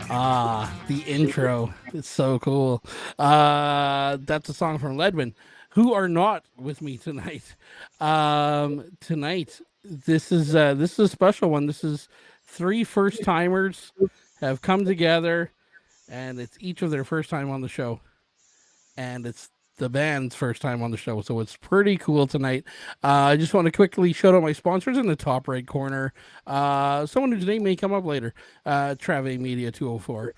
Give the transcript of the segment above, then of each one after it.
The intro. It's so cool. That's a song from Ledwin, who are not with me tonight. Tonight, this is a special one. This is three first timers have come together, and it's each of their first time on the show, and it's the band's first time on the show, so it's pretty cool tonight. I just want to quickly shout out my sponsors in the top right corner. Someone whose name may come up later. Trave Media 204.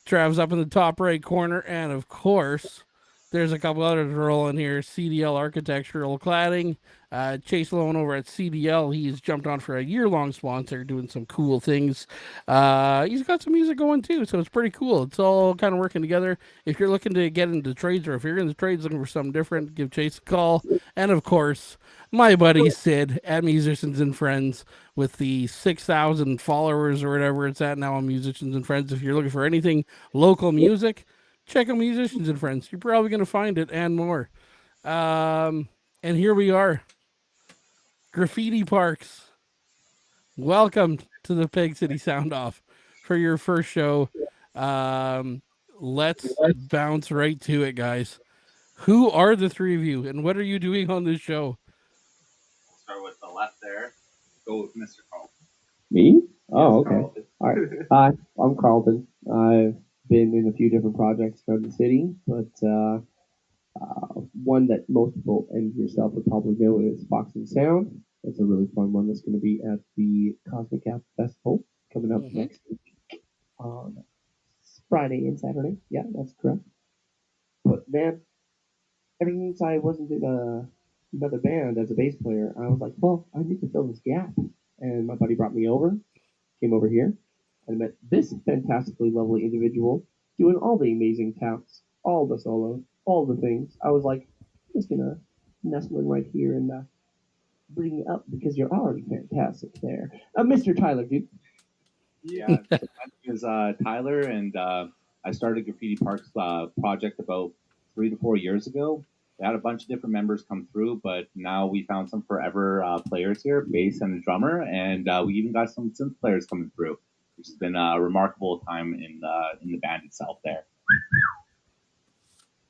Trav's up in the top right corner, and of course, there's a couple others rolling here. CDL Architectural Cladding. Chase Loan over at CDL. He's jumped on for a year-long sponsor, doing some cool things. He's got some music going too, so it's pretty cool. It's all kind of working together. If you're looking to get into trades, or if you're in the trades looking for something different, give Chase a call. And of course, my buddy Sid at Musicians and Friends with the 6,000 followers or whatever it's at now on Musicians and Friends. If you're looking for anything local music, check out Musicians and Friends. You're probably going to find it and more. And here we are, Graffiti Parks. Welcome to the Pegcity Soundoff for your first show. Let's bounce right to it, guys. Who are the three of you, and what are you doing on this show? Start with the left there. Go with Mr. Carlton. Me? Oh, Yes, okay. Carlton. All right. Hi, I'm Carlton. I've been in a few different projects around the city, but one that most people and yourself would probably know is Boxing Sound. It's a really fun one that's going to be at the Cosmic App Festival coming up next week on Friday and Saturday. Yeah, that's correct. But man, ever since I wasn't in another band as a bass player, I was like, well, I need to fill this gap. And my buddy brought me over, came over here, and met this fantastically lovely individual doing all the amazing taps, all the solos, all the things. I was like, I'm just gonna nestle in right here and bring you up because you're already fantastic there. Mr. Tyler, dude. Yeah, my name is Tyler, and I started Graffiti Parks project about 3 to 4 years ago. We had a bunch of different members come through, but now we found some forever players here, bass and a drummer, and we even got some synth players coming through, which has been a remarkable time in the band itself there.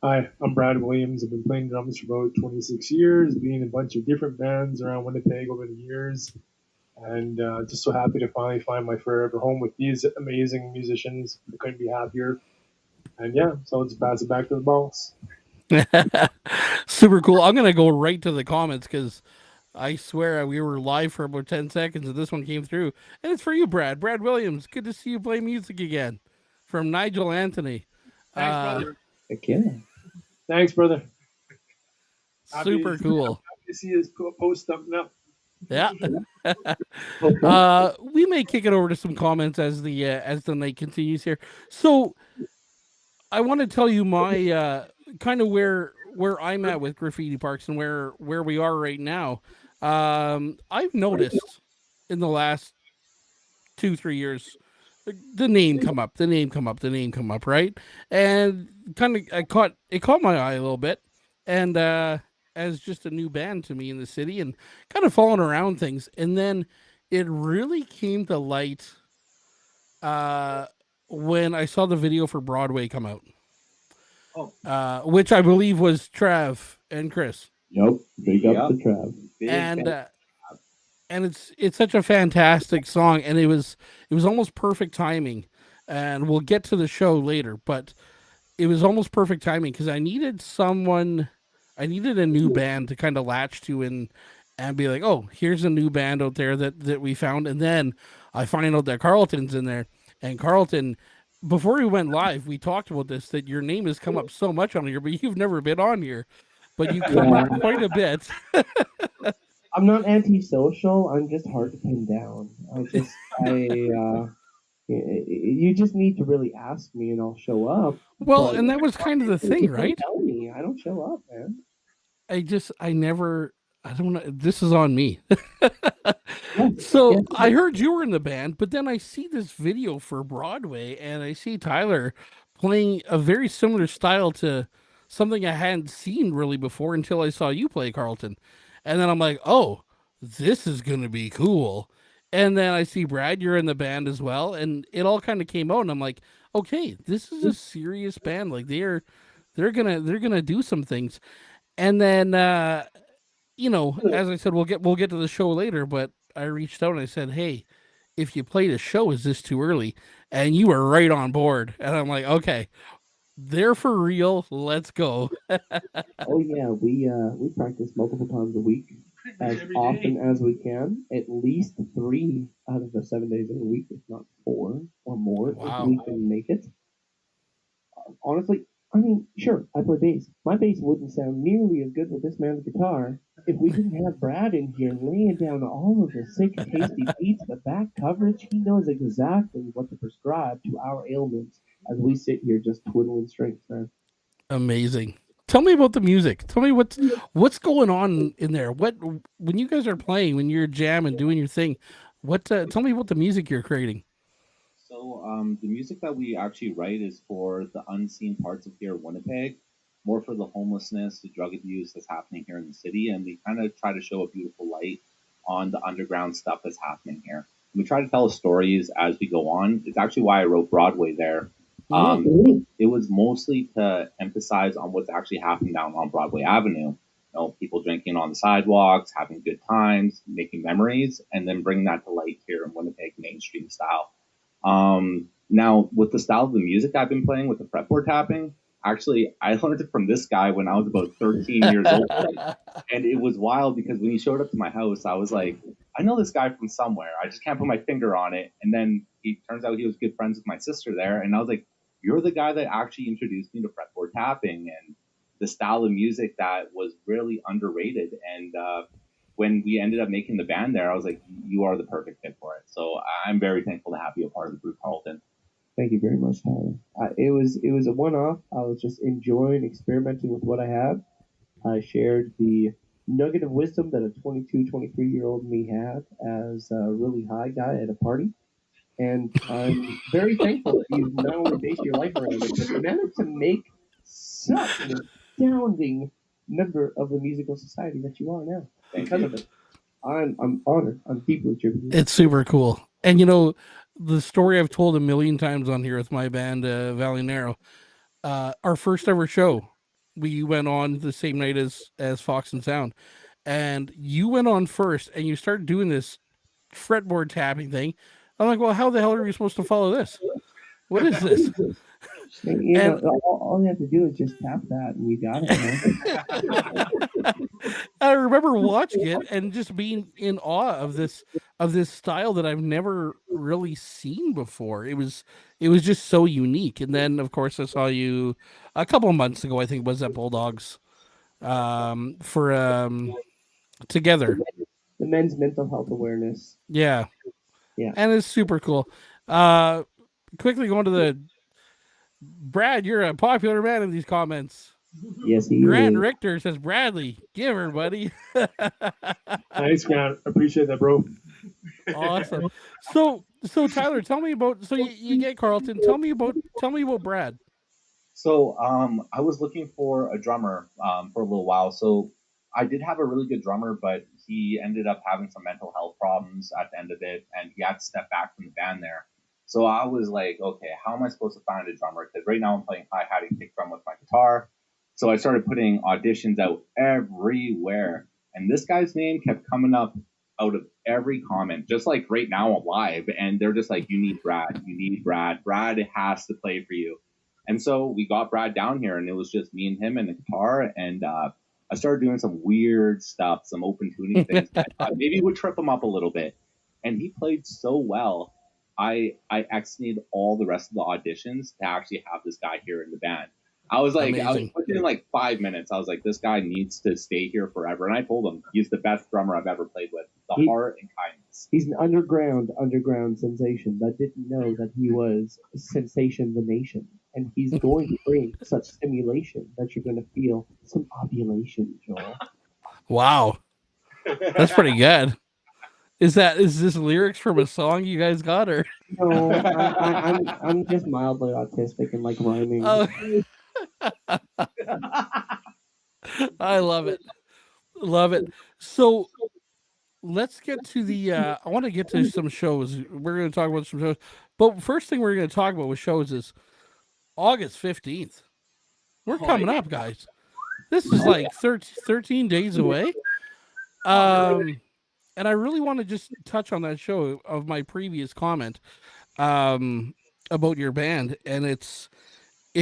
Hi, I'm Brad Williams. I've been playing drums for about 26 years, being in a bunch of different bands around Winnipeg over the years, and just so happy to finally find my forever home with these amazing musicians. I couldn't be happier. And yeah, so let's pass it back to the boss. Super cool. I'm going to go right to the comments because I swear we were live for about 10 seconds and this one came through. And it's for you, Brad. Brad Williams. Good to see you play music again. From Nigel Anthony. Thanks, brother. Heck yeah. Thanks, brother. Super cool. Happy to see his post something up. Yeah. We may kick it over to some comments as the night continues here. So I want to tell you my kind of where I'm at with Graffiti Parks and where we are right now. I've noticed in the last 2-3 years the name come up, right? And kind of it caught my eye a little bit, and as just a new band to me in the city, and kind of following around things, and then it really came to light when I saw the video for Broadway come out. Which I believe was Trav and Chris. Yep. Big up Yep. to Trav. Big And fan. it's such a fantastic song, and it was almost perfect timing. And we'll get to the show later, but it was almost perfect timing because I needed a new band to kind of latch to and be like, oh, here's a new band out there that we found. And then I find out that Carlton's in there, and Carlton, before we went live, we talked about this, that your name has come up so much on here, but you've never been on here. But you come up quite a bit. I'm not antisocial. I'm just hard to pin down. You just need to really ask me and I'll show up. Well, But and that was kind of the thing, don't right? tell me. I don't show up, man. I don't know. This is on me. So I heard you were in the band, but then I see this video for Broadway and I see Tyler playing a very similar style to something I hadn't seen really before until I saw you play, Carlton. And then I'm like, oh, this is going to be cool. And then I see Brad, you're in the band as well, and it all kind of came out, and I'm like, okay, this is a serious band. Like they're gonna do some things. And then as I said, we'll get to the show later, but I reached out and I said, hey, if you played a show, is this too early? And you were right on board. And I'm like, okay, they're for real. Let's go. Oh yeah, we practice multiple times a week, as often as we can. At least 3 out of the 7 days of the week, if not 4 or more, if Wow. we can make it. Honestly, I mean, sure, I play bass. My bass wouldn't sound nearly as good with this man's guitar if we didn't have Brad in here laying down all of the sick, tasty beats, the back coverage. He knows exactly what to prescribe to our ailments as we sit here just twiddling strings, man. Amazing. Tell me about the music. Tell me what's going on in there. What when you guys are playing, when you're jamming, doing your thing. What? Tell me about the music you're creating. So the music that we actually write is for the unseen parts of here in Winnipeg, more for the homelessness, the drug abuse that's happening here in the city, and we kind of try to show a beautiful light on the underground stuff that's happening here. We try to tell stories as we go on. It's actually why I wrote Broadway there. It was mostly to emphasize on what's actually happening down on Broadway Avenue. People drinking on the sidewalks, having good times, making memories, and then bringing that to light here in Winnipeg mainstream style. Now, with the style of the music I've been playing with the fretboard tapping, actually, I learned it from this guy when I was about 13 years old. And it was wild because when he showed up to my house, I was like, I know this guy from somewhere. I just can't put my finger on it. And then he turns out he was good friends with my sister there. And I was like, you're the guy that actually introduced me to fretboard tapping and the style of music that was really underrated. And when we ended up making the band there, I was like, you are the perfect fit for it. So I'm very thankful to have you a part of the group, Carlton. Thank you very much, Tyler. It was a one-off. I was just enjoying experimenting with what I have. I shared the nugget of wisdom that a 22, 23-year-old me had as a really high guy at a party. And I'm very thankful that you've not only based your life around it, but you managed to make such an astounding member of the musical society that you are now because of it. I'm honored. I'm deeply tribute. It's super cool. And the story I've told a million times on here with my band, Valley Narrow. Our first ever show, we went on the same night as Fox and Sound, and you went on first, and you started doing this fretboard tapping thing. I'm like, well, how the hell are we supposed to follow this? What is this? And all you have to do is just tap that, and you got it, man. I remember watching it and just being in awe of this style that I've never really seen before. It was just so unique. And then of course I saw you a couple of months ago. I think it was at Bulldogs for together. The men's mental health awareness. Yeah, Yeah. and it's super cool. Quickly going to the Brad. You're a popular man in these comments. Yes, he Grant is. Richter says, Bradley, give her, buddy. Thanks, Grant. Appreciate that, bro. Awesome. So Tyler, tell me about. So you get Carlton. Tell me about Brad. So I was looking for a drummer for a little while. So I did have a really good drummer, but he ended up having some mental health problems at the end of it, and he had to step back from the band there. So I was like, okay, how am I supposed to find a drummer? Because right now I'm playing hi-hat and kick drum with my guitar. So I started putting auditions out everywhere, and this guy's name kept coming up out of every comment, just like right now I'm live, and they're just like, you need Brad, you need Brad, Brad has to play for you. And so we got Brad down here, and it was just me and him and the guitar. And I started doing some weird stuff, some open tuning things that I thought maybe would trip him up a little bit. And he played so well. I exited all the rest of the auditions to actually have this guy here in the band. I was Amazing. within like 5 minutes, I was like, this guy needs to stay here forever. And I told him he's the best drummer I've ever played with. The heart and kindness. He's an underground sensation that didn't know that he was Sensation the Nation. And he's going to bring such stimulation that you're going to feel some ovulation, Joel. Wow, that's pretty good. Is this lyrics from a song you guys got, or? No, I'm just mildly autistic and like rhyming. Oh, I love it. Love it. So let's get to the. I want to get to some shows. We're going to talk about some shows, but first thing we're going to talk about with shows is August 15th. We're coming up, guys. This is like 13 days away. And I really want to just touch on that show of my previous comment about your band, and it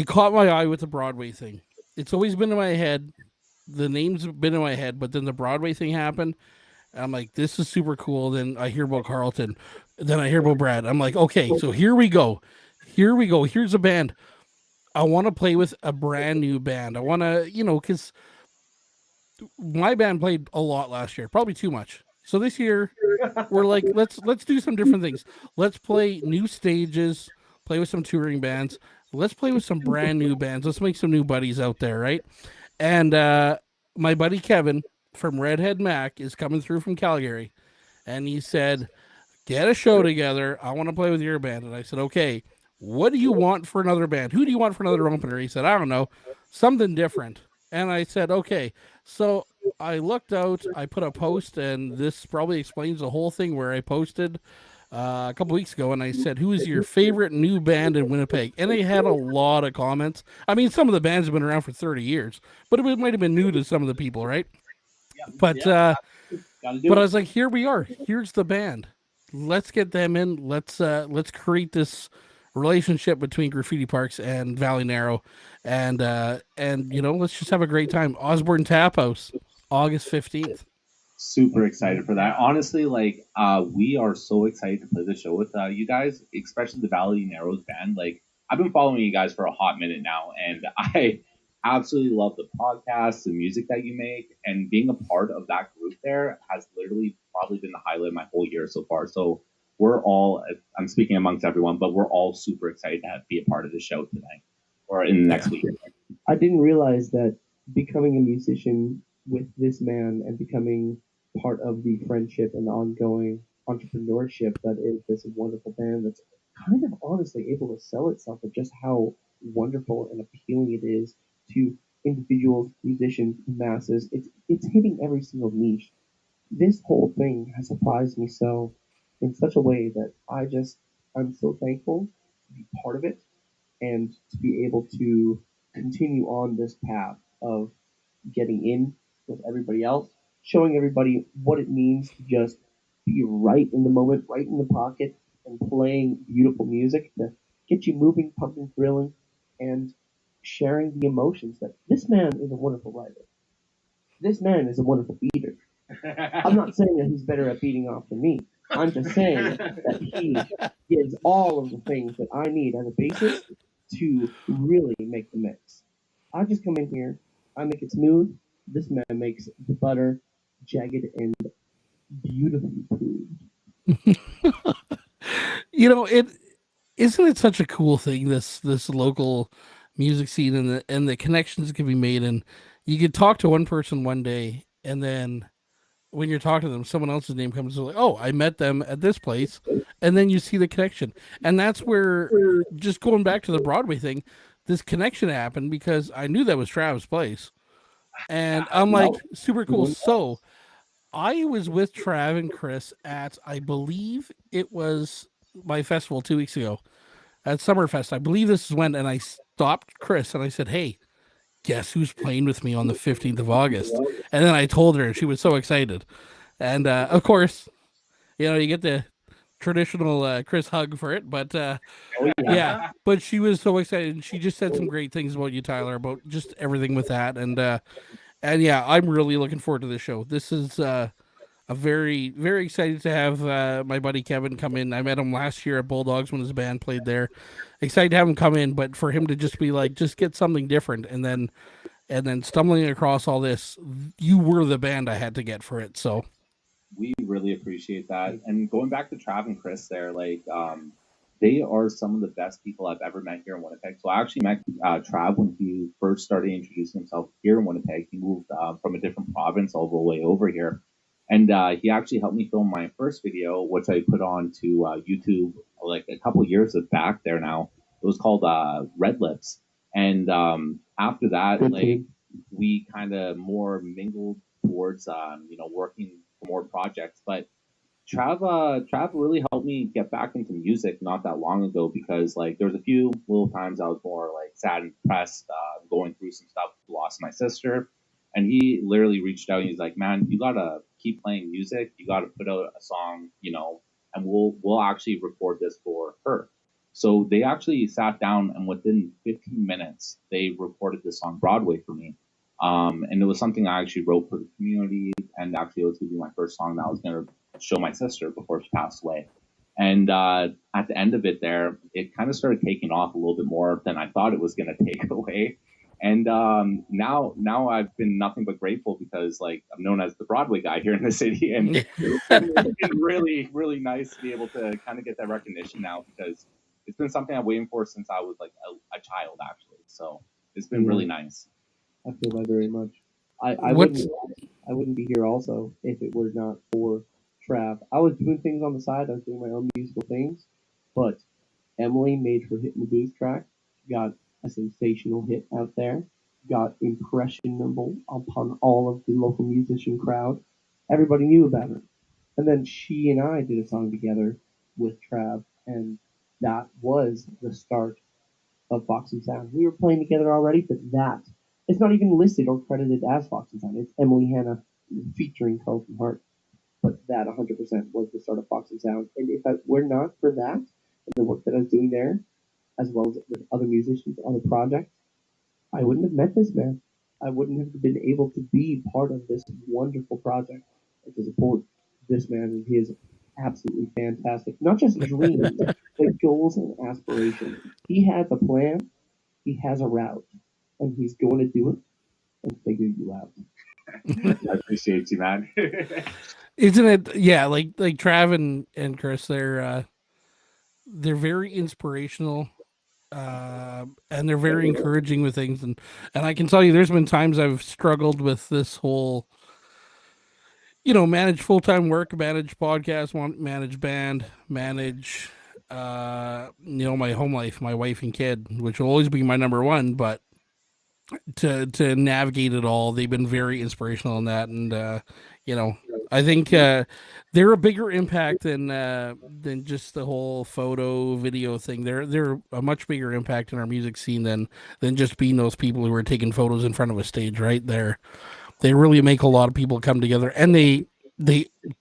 caught my eye with the Broadway thing. It's always been in my head. The names have been in my head, but then the Broadway thing happened. And I'm like, this is super cool. Then I hear about Carlton. Then I hear about Brad. I'm like, okay, so here we go. Here we go. Here's a band. I want to play with a brand new band. I want to, because my band played a lot last year, probably too much. So this year, we're like, let's do some different things. Let's play new stages, play with some touring bands. Let's play with some brand new bands. Let's make some new buddies out there, right? And my buddy Kevin from Redhead Mac is coming through from Calgary, and he said, "Get a show together. I want to play with your band." And I said, "Okay, what do you want for another band? Who do you want for another opener?" He said, "I don't know, something different." And I said, "Okay." So I looked out, I put a post, and this probably explains the whole thing where I posted a couple weeks ago, and I said, "Who is your favorite new band in Winnipeg?" And they had a lot of comments. I mean, some of the bands have been around for 30 years, but it might have been new to some of the people, right? But I was like, here we are. Here's the band. Let's get them in. Let's create this relationship between Graffiti Parks and Valley Narrow, and let's just have a great time. Osborne Tap House, August 15th. Super excited for that. Honestly, like we are so excited to play the show with you guys, especially the Valley Narrows band. Like I've been following you guys for a hot minute now, and I absolutely love the podcast, the music that you make, and being a part of that group there has literally probably been the highlight of my whole year so far. So we're all, I'm speaking amongst everyone, but we're all super excited to be a part of the show tonight or in the next week. I didn't realize that becoming a musician with this man and becoming part of the friendship and ongoing entrepreneurship that is this wonderful band that's kind of honestly able to sell itself of just how wonderful and appealing it is to individuals, musicians, masses. It's hitting every single niche. This whole thing has surprised me so in such a way that I'm so thankful to be part of it and to be able to continue on this path of getting in with everybody else, showing everybody what it means to just be right in the moment, right in the pocket, and playing beautiful music to get you moving, pumping, thrilling, and sharing the emotions that this man is a wonderful writer. This man is a wonderful beater. I'm not saying that he's better at beating off than me. I'm just saying that he gives all of the things that I need as a bassist to really make the mix. I just come in here, I make it smooth. This man makes the butter jagged and beautifully proved. It isn't it such a cool thing, this local music scene and the connections that can be made, and you could talk to one person one day, and then when you're talking to them, someone else's name comes like, "Oh, I met them at this place," and then you see the connection, and that's where, just going back to the Broadway thing, this connection happened because I knew that was Travis' place, and I'm like, super cool. So I was with Trav and Chris at, I believe it was my festival 2 weeks ago at Summerfest. I believe this is when, and I stopped Chris and I said, "Hey, guess who's playing with me on the 15th of August?" And then I told her, and she was so excited. And of course, you get the traditional Chris hug for it, but yeah, but she was so excited, and she just said some great things about you, Tyler, about just everything with that, and yeah, I'm really looking forward to this show. This is a very, very excited to have my buddy Kevin come in. I met him last year at Bulldogs when his band played there. Excited to have him come in, but for him to just be like, just get something different, and then stumbling across all this, you were the band I had to get for it. So we really appreciate that. And going back to Trav and Chris there, like they are some of the best people I've ever met here in Winnipeg. So I actually met Trav when he first started introducing himself here in Winnipeg. He moved from a different province all the way over here. And he actually helped me film my first video, which I put on to YouTube like a couple years back there now. It was called Red Lips. And after that, like we kind of more mingled towards, working for more projects. But Trav really helped me get back into music not that long ago, because like there was a few little times I was more like sad and depressed, going through some stuff, lost my sister, and he literally reached out and he's like, "Man, you gotta keep playing music. You gotta put out a song, and we'll actually record this for her." So they actually sat down, and within 15 minutes they recorded this on Broadway for me. And it was something I actually wrote for the community, and actually it was going to be my first song that I was going to show my sister before she passed away. And at the end of it there, it kind of started taking off a little bit more than I thought it was going to take away. And now I've been nothing but grateful, because like I'm known as the Broadway guy here in the city, and it's been really, really nice to be able to kind of get that recognition now, because it's been something I'm waiting for since I was like a child, actually. So it's been really nice. I feel that very much. I wouldn't be here also if it were not for Trav. I was doing things on the side. I was doing my own musical things, but Emily made her Hit in the Booth track, got a sensational hit out there, got impressionable upon all of the local musician crowd. Everybody knew about her. And then she and I did a song together with Trav, and that was the start of Fox and Sound. We were playing together already, but that it's not even listed or credited as Fox and Sound. It's Emily Hanna featuring Carlton Hart. But that 100% was the start of Fox and Sound. And if it were not for that and the work that I was doing there, as well as with other musicians, other projects, I wouldn't have met this man. I wouldn't have been able to be part of this wonderful project and to support this man and his absolutely fantastic, not just dreams, but goals and aspirations. He has a plan, he has a route, and he's going to do it and figure you out. I appreciate you, man. Isn't it? Yeah, like Trav and Chris, they're very inspirational, and they're very encouraging with things, and I can tell you, there's been times I've struggled with this whole, manage full time work, manage podcast, manage band, manage, my home life, my wife and kid, which will always be my number one, but to navigate it all, they've been very inspirational in that, and I think they're a bigger impact than just the whole photo video thing. They're a much bigger impact in our music scene than just being those people who are taking photos in front of a stage. Right there, they really make a lot of people come together, and the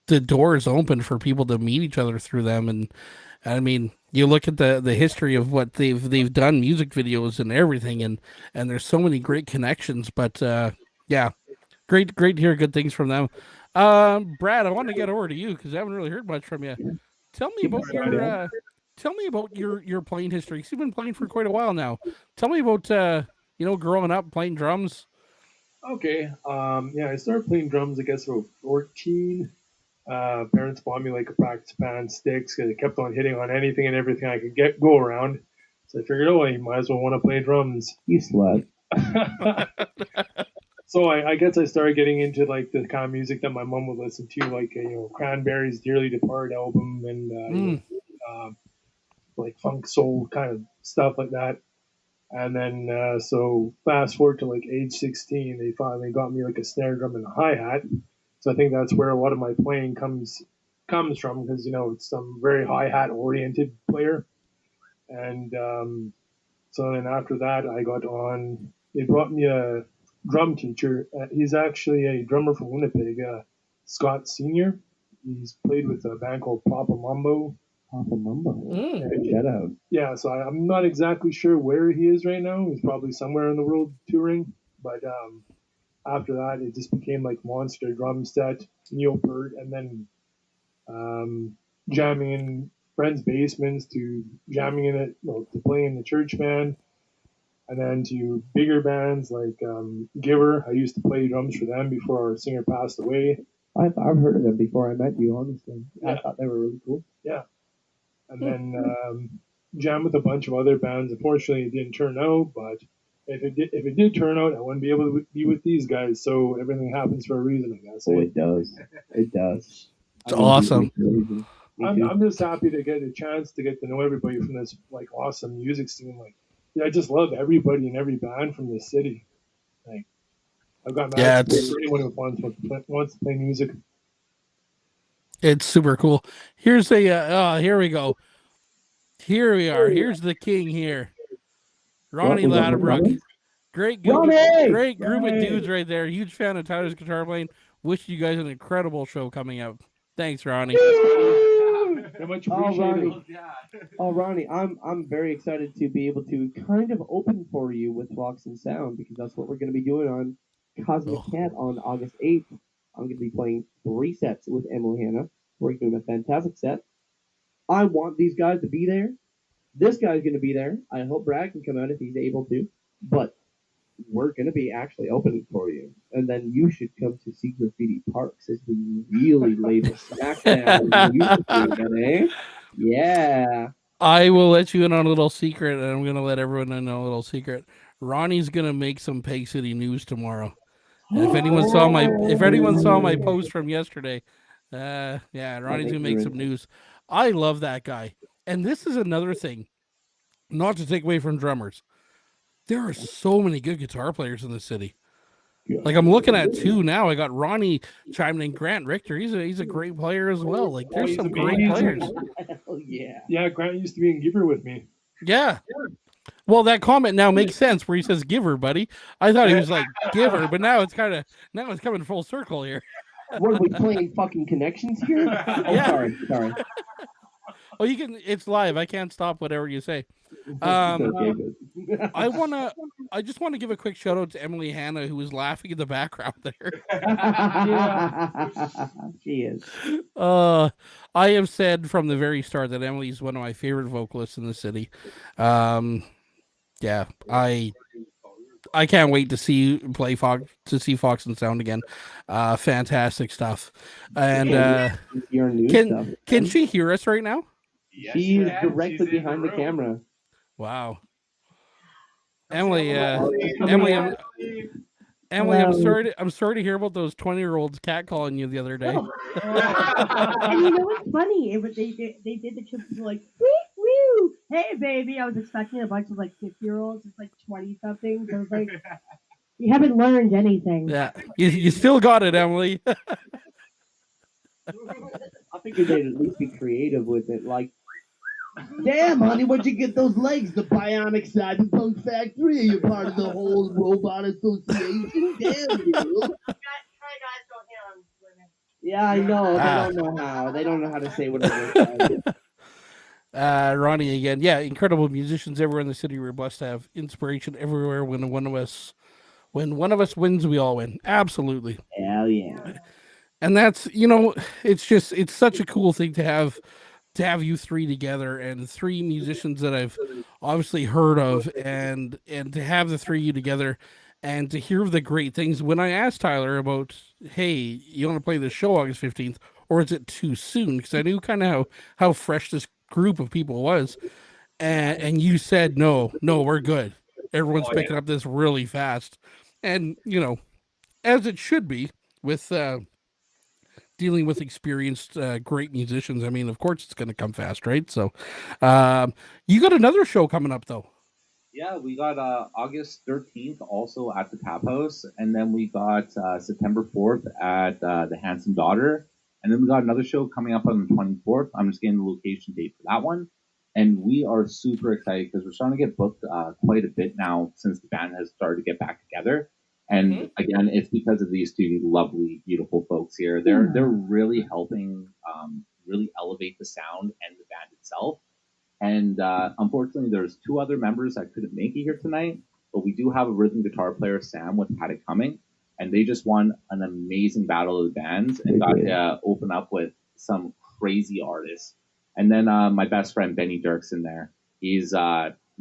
door is open for people to meet each other through them. And I mean, you look at the history of what they've done, music videos and everything, and there's so many great connections. But yeah, great to hear good things from them. Brad, I want to get over to you because I haven't really heard much from you. Tell me about your playing history. 'Cause you've been playing for quite a while now. Tell me about growing up playing drums. Okay. I started playing drums, I guess, about 14. Parents bought me like a practice band, sticks, because I kept on hitting on anything and everything I could go around. So I figured, I might as well want to play drums. You slut. So I guess I started getting into like the kind of music that my mom would listen to, like Cranberries' "Dearly Departed" album, and like funk soul kind of stuff like that. And then so fast forward to like age 16, they finally got me like a snare drum and a hi hat. So I think that's where a lot of my playing comes from, because it's some very hi hat oriented player. And so then after that, I got on. They brought me a drum teacher. He's actually a drummer from Winnipeg, Scott Senior. He's played with a band called Papa Mambo. Papa Mambo. Shout out. Yeah, so I'm not exactly sure where he is right now. He's probably somewhere in the world touring. But after that, it just became like monster drum set, Neil Peart, and then jamming in friends' basements to jamming in it, to play in the church band, and then to bigger bands like Giver. I used to play drums for them before our singer passed away. I've heard of them before I met you, honestly. Yeah. I thought they were really cool. Yeah. And then jam with a bunch of other bands. Unfortunately, it didn't turn out, but if it did turn out, I wouldn't be able to be with these guys. So everything happens for a reason, I guess. Oh, it does. It does. It's awesome. I'm just happy to get a chance to get to know everybody from this like awesome music scene. Like, I just love everybody in every band from this city. Like, I've got mad for anyone who wants to play music. It's super cool. Here's a here we go. Here we are. Here's the king here. Ronnie Ladderbrook. Ronnie! Great group of dudes right there. Huge fan of Tyler's guitar playing. Wish you guys an incredible show coming up. Thanks, Ronnie. Much Oh, appreciated. Ronnie. Oh, Ronnie, I'm very excited to be able to kind of open for you with Fox and Sound because that's what we're going to be doing on Cosmic Cat on August 8th. I'm going to be playing 3 sets with Emily Hanna. We're doing a fantastic set. I want these guys to be there. This guy's going to be there. I hope Brad can come out if he's able to. But we're going to be actually opening for you. And then you should come to see Graffiti Parks as we really lay the smack down. Eh? Yeah. I will let you in on a little secret, and I'm going to let everyone in on a little secret. Ronnie's going to make some Pegcity news tomorrow. And if anyone saw my post from yesterday, yeah, Ronnie's gonna make some news. I love that guy. And this is another thing, not to take away from drummers. There are so many good guitar players in the city. Like I'm looking at 2 now. I got Ronnie chiming in. Grant Richter, he's a great player as well. Like there's some great players. Hell yeah. Yeah, Grant used to be in Giver with me. Yeah. Well, that comment now makes sense where he says "giver, buddy." I thought he was like "giver," but now it's coming full circle here. What are we playing? Fucking connections here? Oh, Yeah. sorry. Oh, you can. It's live. I can't stop whatever you say. Okay, I just want to give a quick shout out to Emily Hanna, who was laughing in the background there. She is. I have said from the very start that Emily is one of my favorite vocalists in the city. Yeah, I can't wait to see Fox and Sound again. Fantastic stuff. And can she hear us right now? Yes, She's directly behind the camera. Wow. Emily, Emily, I'm sorry to hear about those 20-year-olds catcalling you the other day. And you know what's funny? They did the trip like woo woo. Hey baby, I was expecting a bunch of like 50-year-olds, it's like 20-somethings. I was like, you haven't learned anything. Yeah, you still got it, Emily. I figured they'd at least be creative with it. Like, damn, honey, where'd you get those legs? The Bionic Cyberpunk Factory? Are you part of the whole robot association? Damn, you. Guys don't hit on women. Yeah, I know. They don't know how to say whatever. Ronnie again. Yeah, incredible musicians everywhere in the city. We're blessed to have inspiration everywhere. When one of us wins, we all win. Absolutely. Hell yeah. And that's it's such a cool thing to have you 3 together and 3 musicians that I've obviously heard of and to have the 3 of you together and to hear the great things. When I asked Tyler about, hey, you want to play the show August 15th, or is it too soon? Because I knew kind of how fresh this group of people was. And you said, no, we're good. Everyone's picking up this really fast. And, as it should be with dealing with experienced, great musicians. I mean, of course it's going to come fast, right? So you got another show coming up, though. Yeah, we got August 13th also at the Tap House, and then we got September 4th at the Handsome Daughter, and then we got another show coming up on the 24th. I'm just getting the location date for that one, and we are super excited because we're starting to get booked quite a bit now since the band has started to get back together. And again, it's because of these 2 lovely, beautiful folks here. They're really helping really elevate the sound and the band itself. And unfortunately, there's 2 other members that couldn't make it here tonight, but we do have a rhythm guitar player, Sam, with Paddock coming, and they just won an amazing battle of the bands and got to open up with some crazy artists. And then my best friend, Benny Dirks, in there.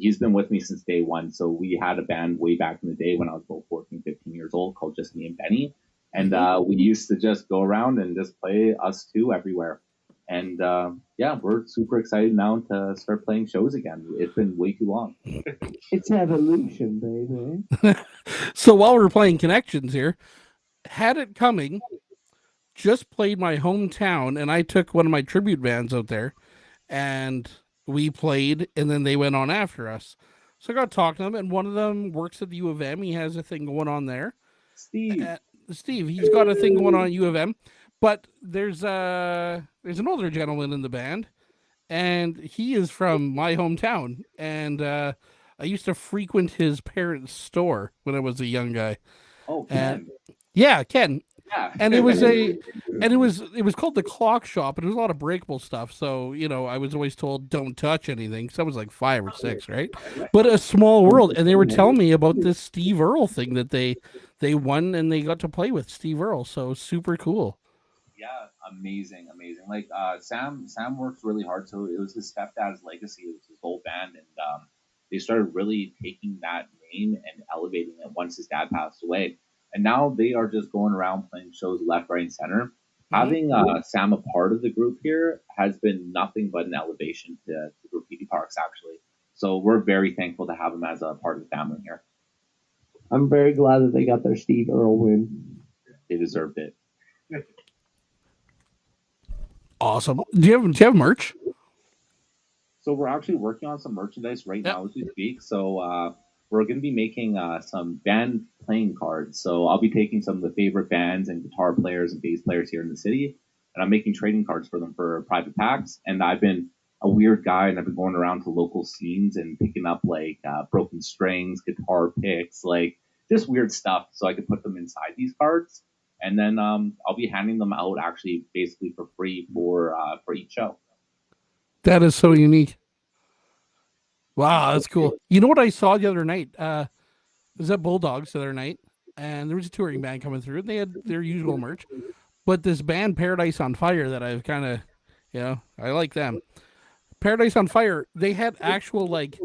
He's been with me since day one. So we had a band way back in the day when I was about 14, 15 years old called Just Me and Benny. And we used to just go around and just play us 2 everywhere. And we're super excited now to start playing shows again. It's been way too long. It's evolution, baby. So while we're playing Connections here, Had It Coming just played my hometown, and I took one of my tribute bands out there, and we played, and then they went on after us. So I got talking to them, and one of them works at the U of M. He has a thing going on there. Steve, He's got a thing going on at U of M. But there's an older gentleman in the band, and he is from my hometown, and I used to frequent his parents' store when I was a young guy. Oh, And Ken. yeah, Ken, Yeah. and it was called the Clock Shop, and it was a lot of breakable stuff. So I was always told don't touch anything. Because I was like 5 or 6, right? But a small world, and they were telling me about this Steve Earle thing that they won and they got to play with Steve Earle. So super cool. Yeah, amazing, amazing. Like Sam works really hard. So it was his stepdad's legacy. It was his whole band, and they started really taking that name and elevating it once his dad passed away. And now they are just going around playing shows left, right, and center. Hmm. Having Sam a part of the group here has been nothing but an elevation to Graffiti Parks, actually. So we're very thankful to have him as a part of the family here. I'm very glad that they got their Steve Earle win. They deserved it. Awesome. Do you have merch? So we're actually working on some merchandise right Yep. now as we speak. So we're going to be making some band playing cards. So I'll be taking some of the favorite bands and guitar players and bass players here in the city, and I'm making trading cards for them for private packs. And I've been a weird guy, and I've been going around to local scenes and picking up like broken strings, guitar picks, like just weird stuff, so I can put them inside these cards. And then I'll be handing them out actually basically for free for each show. That is so unique. Wow, that's cool. You know what I saw the other night? I was at Bulldogs the other night, and there was a touring band coming through. And they had their usual merch, but this band Paradise on Fire that I've kind of, I like them. Paradise on Fire. They had actual like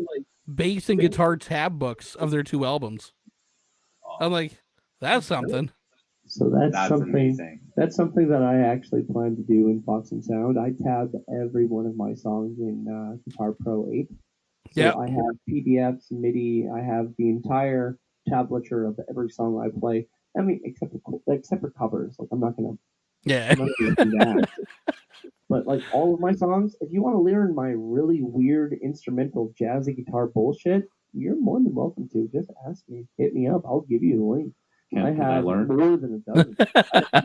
bass and guitar tab books of their 2 albums. I'm like, that's something. So that's something amazing. that's something that I actually plan to do in Fox and Sound. I tabbed every one of my songs in Guitar Pro 8. So Yeah, I have PDFs, MIDI. I have the entire tablature of every song I play. I mean, except for covers. Like yeah. I'm not gonna do that. But like all of my songs, if you want to learn my really weird instrumental jazzy guitar bullshit, you're more than welcome to. Just ask me, hit me up. I'll give you the link. Can I have learn? more than a dozen.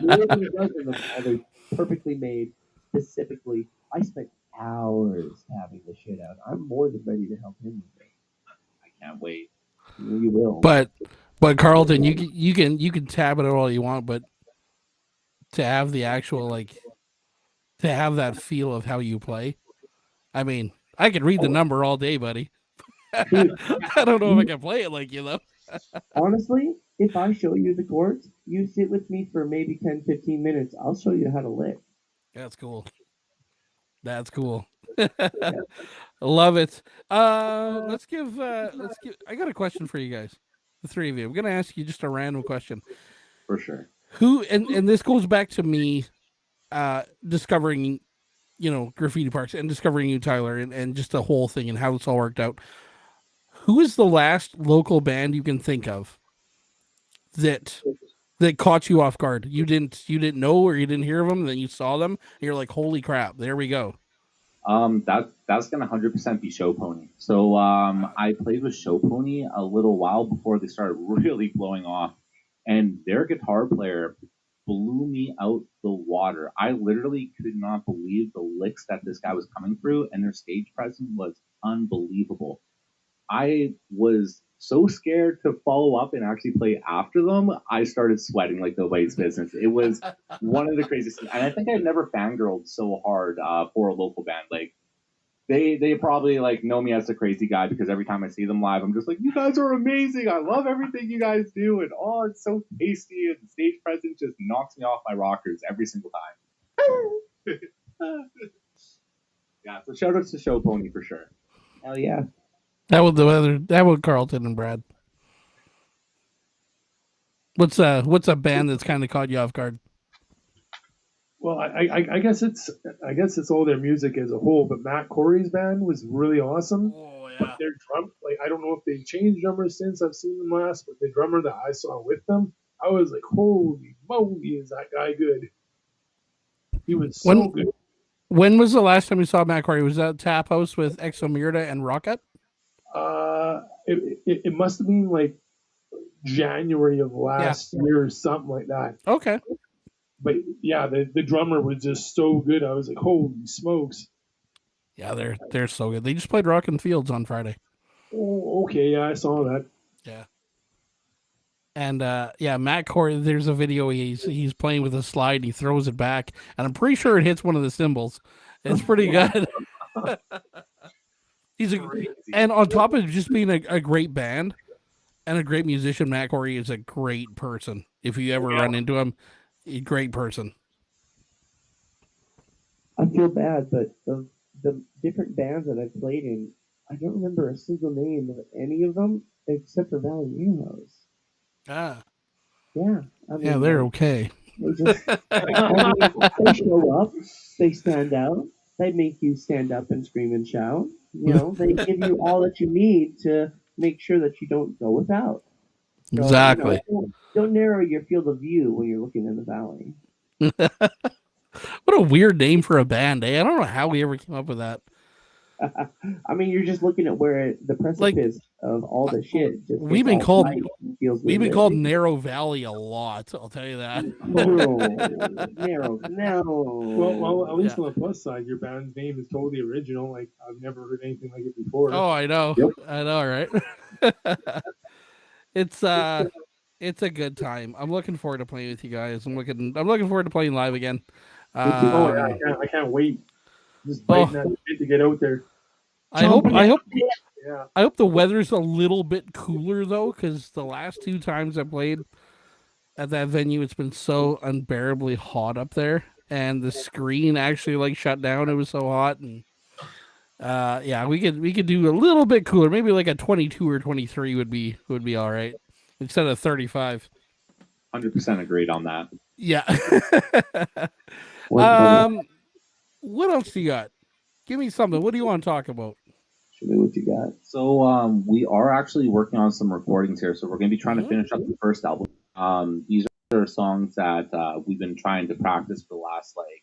More than a dozen of all they perfectly made specifically. I spent hours tabbing the shit out. I'm more than ready to help him with it. I can't wait. You will. But Carlton, you can tab it all you want, but to have the actual to have that feel of how you play. I mean, I could read the number all day, buddy. Dude, I don't know if I can play it like you though. honestly, if I show you the chords, you sit with me for maybe 10, 15 minutes. I'll show you how to lick. That's cool. That's cool. Love it. Let's give I got a question for you guys. The three of you. I'm gonna ask you just a random question. For sure. Who and this goes back to me discovering, Graffiti Parks and discovering you, Tyler, and just the whole thing and how it's all worked out. Who is the last local band you can think of that caught you off guard? You didn't know or you didn't hear of them, and then you saw them, and you're like, holy crap, there we go. That's gonna 100% be Show Pony. So I played with Show Pony a little while before they started really blowing off, and their guitar player blew me out the water. I literally could not believe the licks that this guy was coming through, and their stage presence was unbelievable. I was so scared to follow up and actually play after them. I started sweating like nobody's business. It was one of the craziest things. And I think I've never fangirled so hard for a local band. Like they probably like know me as the crazy guy because every time I see them live, I'm just like, you guys are amazing. I love everything you guys do, and oh, it's so tasty. And the stage presence just knocks me off my rockers every single time. Yeah, so shout out to Show Pony for sure. Hell yeah. That would Carlton and Brad. What's a band that's kind of caught you off guard? Well, I guess it's all their music as a whole, but Matt Corey's band was really awesome. Oh But yeah. their drum, like I don't know if they changed drummers since I've seen them last, but the drummer that I saw with them, I was like, holy moly, is that guy good? He was so When good. when was the last time you saw Matt Corey? Was that Tap House with Exomirta and Rocket? It must have been like January of last year or something like that. Okay. but yeah, the drummer was just so good. I was like, holy smokes. Yeah, they're so good. They just played Rockin' Fields on Friday. Oh, okay, yeah, I saw that. Yeah. And yeah, Matt Corey. There's a video he's playing with a slide. And he throws it back, and I'm pretty sure it hits one of the cymbals. It's pretty good. He's and on top of just being a great band and a great musician, Matt Corey is a great person. If you ever run into him, a great person. I feel bad, but the different bands that I've played in, I don't remember a single name of any of them except for Valley Heroes. Ah. Yeah, I Yeah, mean, they're okay. they just they show up, they stand out, they make you stand up and scream and shout. You know, they give you all that you need to make sure that you don't go without. So, Exactly. Don't narrow your field of view when you're looking in the valley. What a weird name for a band, eh? I don't know how we ever came up with that. I mean, you're just looking at where the precipice of all the shit just we've been called feels we've been good. called Narrow Valley a lot. I'll tell you that. No. Well, at least on the plus side, your band's name is totally original. Like I've never heard anything like it before. Oh, I know. Yep. I know, right? it's a good time. I'm looking forward to playing with you guys. I'm looking forward to playing live again. Oh yeah, I can't wait. Just biting that shit to get out there. I hope Yeah. I hope the weather's a little bit cooler though, because the last 2 times I played at that venue, it's been so unbearably hot up there, and the screen actually like shut down. It was so hot, and yeah, we could do a little bit cooler, maybe like a 22 or 23 would be all right instead of 35. 100% agreed on that. Yeah. What else do you got? Give me something. What do you want to talk about? Show me what you got. So we are actually working on some recordings here. So we're going to be trying to finish up the first album. These are songs that we've been trying to practice for the last, like,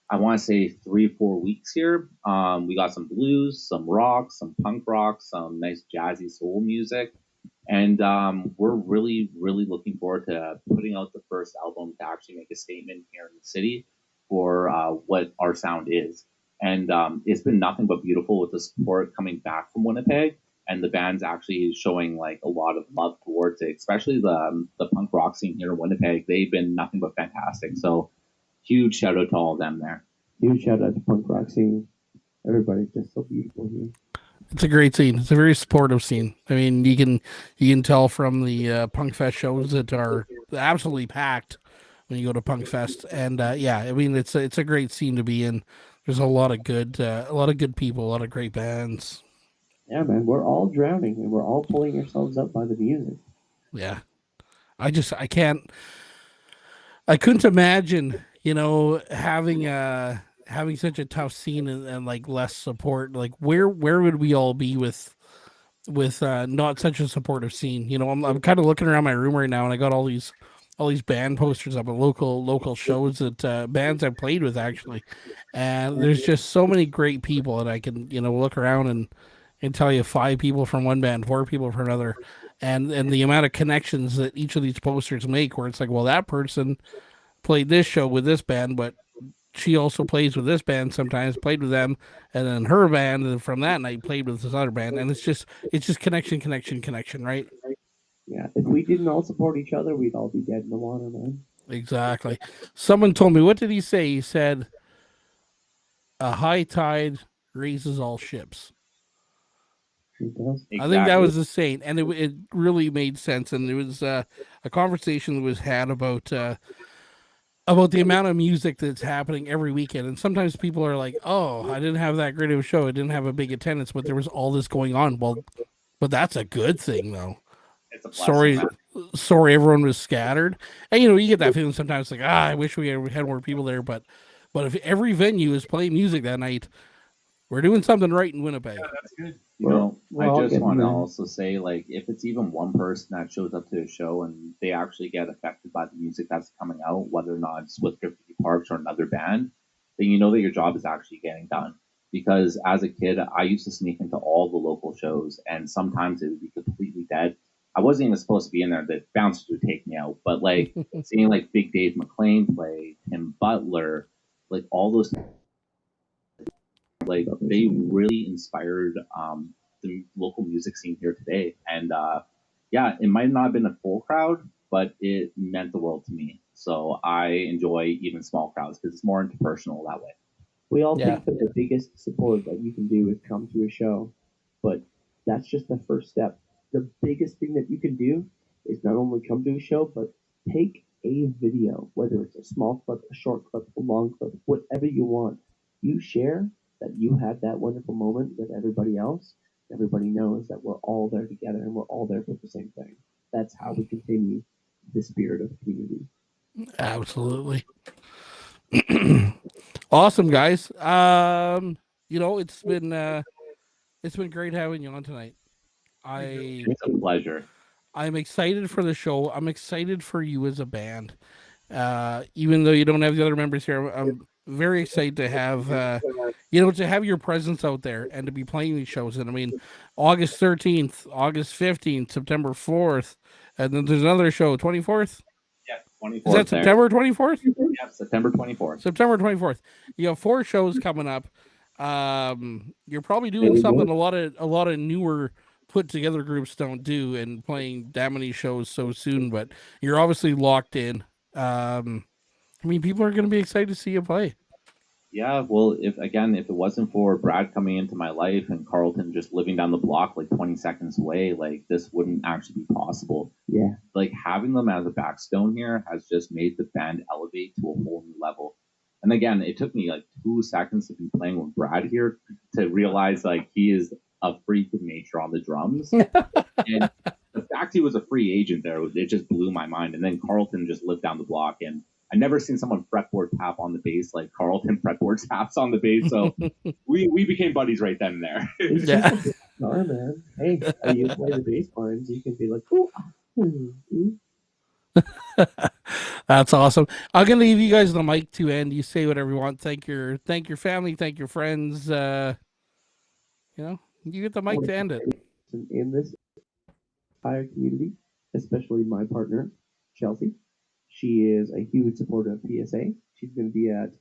I want to say 3 or 4 weeks here. We got some blues, some rock, some punk rock, some nice jazzy soul music. And we're really, really looking forward to putting out the first album to actually make a statement here in the city for what our sound is. And it's been nothing but beautiful with the support coming back from Winnipeg, and the band's actually showing like a lot of love towards it, especially the punk rock scene here in Winnipeg. They've been nothing but fantastic. So huge shout out to all of them there. Huge shout out to punk rock scene. Everybody's just so beautiful here. It's a great scene. It's a very supportive scene. I mean, you can tell from the Punk Fest shows that are absolutely packed when you go to Punk Fest, and yeah, I mean it's a great scene to be in. There's a lot of good people, a lot of great bands. Yeah, man, we're all drowning and we're all pulling ourselves up by the music. Yeah, I couldn't imagine, having such a tough scene and like less support. Like where would we all be with not such a supportive scene? I'm kind of looking around my room right now, and I got all these band posters up at local shows that bands I've played with actually, and there's just so many great people that I can look around and tell you 5 people from one band, 4 people from another, and the amount of connections that each of these posters make, where it's like, well, that person played this show with this band, but she also plays with this band sometimes, played with them, and then her band from that night played with this other band, and it's just connection, right? Yeah, if we didn't all support each other, we'd all be dead in the water, man. Exactly. Someone told me, what did he say? He said, a high tide raises all ships. Exactly. I think that was the saying, and it really made sense. And there was a conversation that was had about the amount of music that's happening every weekend. And sometimes people are like, "Oh, I didn't have that great of a show. I didn't have a big attendance, but there was all this going on." Well, but that's a good thing, though. It's a blessing, Sorry, everyone was scattered, and you get that feeling sometimes, like, I wish we had more people there. But if every venue is playing music that night, we're doing something right in Winnipeg. Yeah, that's good. I just want to also say, like, if it's even one person that shows up to a show and they actually get affected by the music that's coming out, whether or not it's with Graffiti Parks or another band, then you know that your job is actually getting done. Because as a kid, I used to sneak into all the local shows, and sometimes it would be completely dead. I wasn't even supposed to be in there. The bouncers would take me out. But like seeing like Big Dave McLean play, Tim Butler, like all those, like they really inspired the local music scene here today. And yeah, it might not have been a full crowd, but it meant the world to me. So I enjoy even small crowds because it's more interpersonal that way. We all Yeah. think that the biggest support that you can do is come to a show, but that's just the first step. The biggest thing that you can do is not only come to a show, but take a video, whether it's a small clip, a short clip, a long clip, whatever you want. You share that you had that wonderful moment with everybody else. Everybody knows that we're all there together and we're all there for the same thing. That's how we continue the spirit of the community. Absolutely. Awesome, guys. It's been great having you on tonight. It's a pleasure. I'm excited for the show. I'm excited for you as a band. Even though you don't have the other members here, I'm very excited to have to have your presence out there and to be playing these shows. And I mean, August 13th, August 15th, September 4th, and then there's another show, 24th. Yeah, 24th. Is that September 24th? Yeah, September 24th. September 24th. You have 4 shows coming up. You're probably doing something a lot of newer put together groups don't do, and playing that many shows so soon, but you're obviously locked in. I mean, people are going to be excited to see you play. Yeah, well, if it wasn't for Brad coming into my life and Carlton just living down the block like 20 seconds away, like this wouldn't actually be possible. Yeah. Like having them as a backstone here has just made the band elevate to a whole new level. And again, it took me like 2 seconds to be playing with Brad here to realize like he is a freak of nature on the drums. And the fact he was a free agent there, it just blew my mind. And then Carlton just lived down the block, and I never seen someone fretboard tap on the bass like Carlton fretboard taps on the bass. So we became buddies right then and there. Yeah. Guitar, man. Hey, you play the bass lines, you can be like, ooh. That's awesome. I'm gonna leave you guys the mic to end. You say whatever you want. Thank your family, thank your friends. You get the mic to end it. In this entire community, especially my partner, Chelsea. She is a huge supporter of PSA. She's going to be at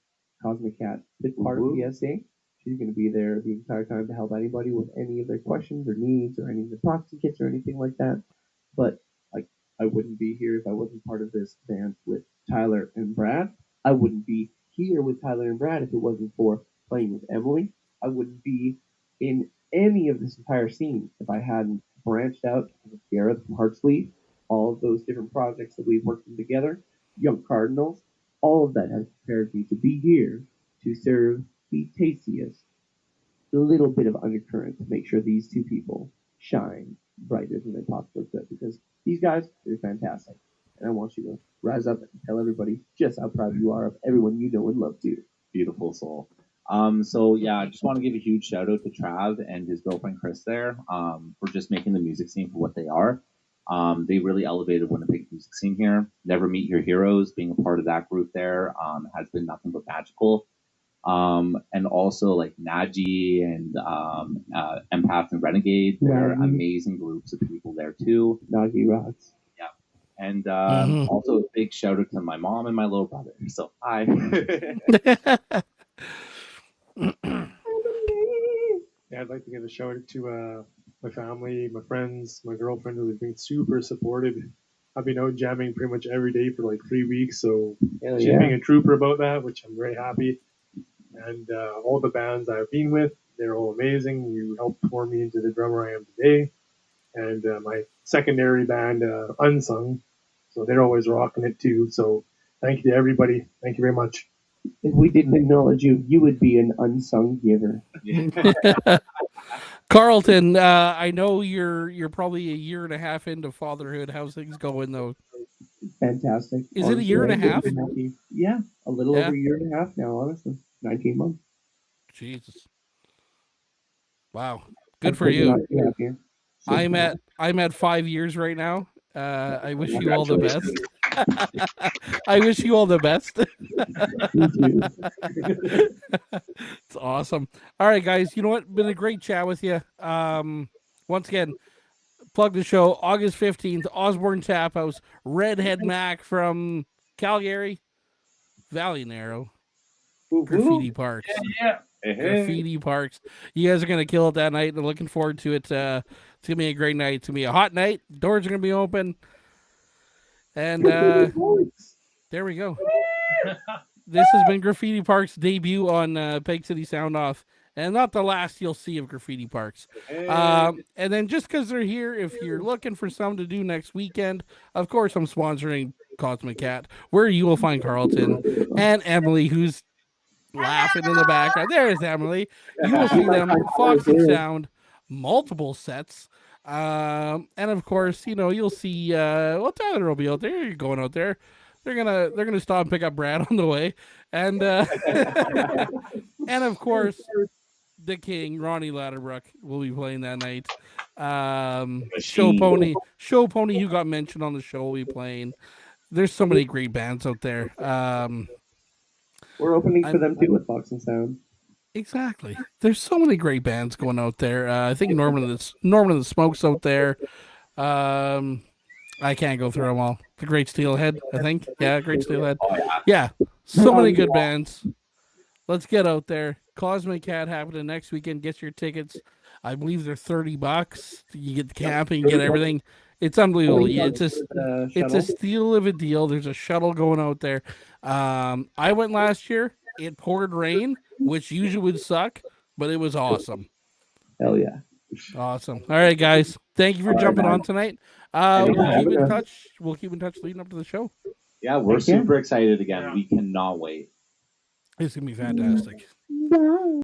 Cosmic Cat, big part of PSA. She's going to be there the entire time to help anybody with any of their questions or needs or any of the proxy kits or anything like that. But I wouldn't be here if I wasn't part of this band with Tyler and Brad. I wouldn't be here with Tyler and Brad if it wasn't for playing with Emily. I wouldn't be in any of this entire scene if I hadn't branched out with Gareth from Heartsleaf, all of those different projects that we've worked on together, Young Cardinals, all of that has prepared me to be here to serve the tastiest little bit of undercurrent to make sure these two people shine brighter than they possibly could, because these guys, they're fantastic. And I want you to rise up and tell everybody just how proud you are of everyone you know and love too. Beautiful soul. So yeah, I just want to give a huge shout out to Trav and his girlfriend Chris there for just making the music scene for what they are. They really elevated Winnipeg music scene here. Never Meet Your Heroes, being a part of that group there has been nothing but magical. And also like Naji and Empath and Renegade, they're amazing groups of people there too. Nagi rocks. Yeah. And also a big shout out to my mom and my little brother. So hi. Yeah, I'd like to give a shout out to my family, my friends, my girlfriend, who has been super supportive. I've been out jamming pretty much every day for like 3 weeks, so she's being a trooper about that, which I'm very happy. And all the bands I've been with, they're all amazing. You helped form me into the drummer I am today. And my secondary band, Unsung, so they're always rocking it too. So thank you to everybody. Thank you very much. If we didn't acknowledge you, you would be an unsung giver. Carlton, I know you're probably a year and a half into fatherhood. How's things going though? Fantastic. Is it a year and a half? Yeah, a little over a year and a half now, honestly. 19 months. Jesus. Wow. Good for you. I'm at 5 years right now. I wish you all the best. I wish you all the best. It's awesome. All right, guys. You know what? Been a great chat with you. Once again, plug the show. August 15th, Osborne Tap House, Redhead Mac from Calgary, Valley Narrow, Graffiti Parks. Yeah. Graffiti Parks. You guys are going to kill it that night. I'm looking forward to it. It's going to be a great night. It's going to be a hot night. Doors are going to be open. And there we go. This has been Graffiti Parks' debut on Pegcity Soundoff. And not the last you'll see of Graffiti Parks. And then just because they're here, if you're looking for something to do next weekend, of course I'm sponsoring Cosmic Cat, where you will find Carlton and Emily, who's laughing in the background. There's Emily. You will see them, Foxy Sound, multiple sets. And of course, you'll see Tyler will be out there. You're going out there. They're gonna stop and pick up Brad on the way. And and of course, the King, Ronnie Ladderbrook, will be playing that night. Show Pony, who got mentioned on the show, will be playing. There's so many great bands out there. We're opening for them too with Fox and Sound. Exactly. There's so many great bands going out there. I think Norman of the Smoke's out there. I can't go through them all. The Great Steelhead, I think. Yeah, Great Steelhead. Yeah, so many good bands. Let's get out there. Cosmic Cat happening next weekend. Get your tickets. I believe they're $30. You get the camping, you get everything. It's unbelievable. It's a steal of a deal. There's a shuttle going out there. I went last year. It poured rain, which usually would suck, but it was awesome. Hell yeah. Awesome. All right, guys. Thank you for jumping on tonight. We'll keep in touch. We'll keep in touch leading up to the show. Yeah, we're super excited again. We cannot wait. It's going to be fantastic. Bye.